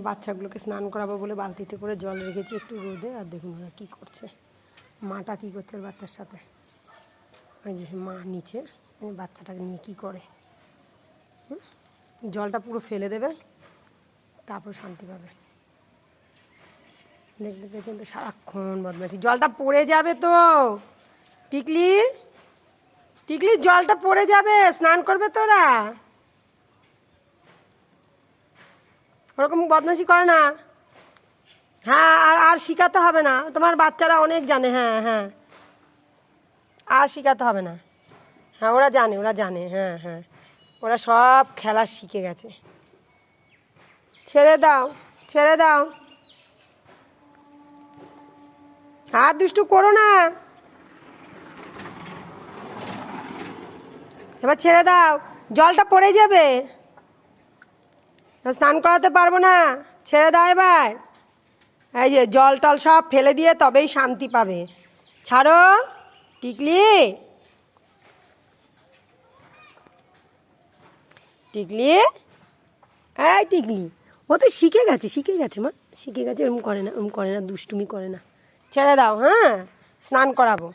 বাচ্চাগুলোকে স্নান করাবো বলে বালতিতে করে জল রেখেছি একটু রোদে। আর দেখুন ওরা কী করছে, মাটা কী করছে বাচ্চার সাথে। ওই যে মা নিচে বাচ্চাটাকে নিয়ে কী করে। জলটা পুরো ফেলে দেবে, তারপর শান্তি পাবে। দেখতে পেয়েছেন তো, সারাক্ষণ বদমাইশি। জলটা পড়ে যাবে তো টিকলি, টিকলি জলটা পড়ে যাবে, স্নান করবে তোরা। ওরকম বদমাইশি করে না। হ্যাঁ, আর আর শেখাতে হবে না, তোমার বাচ্চারা অনেক জানে। হ্যাঁ হ্যাঁ, আর শেখাতে হবে না। হ্যাঁ ওরা জানে, ওরা জানে। হ্যাঁ হ্যাঁ, ওরা সব খেলা শিখে গেছে। ছেড়ে দাও, ছেড়ে দাও, হাত দুষ্টু করো না। এবার ছেড়ে দাও, জলটা পড়ে যাবে, স্নান করাতে পারবো না। ছেড়ে দাও এবার। এই যে জল টল সব ফেলে দিয়ে তবেই শান্তি পাবে। ছাড়ো টিকলি, টিকলি, এই টিকলি। ও তো শিখে গেছে, শিখে গেছে মা, শিখে গেছে। এরকম করে না, এরকম করে না, দুষ্টুমি করে না। ছেড়ে দাও, হ্যাঁ স্নান করাবো।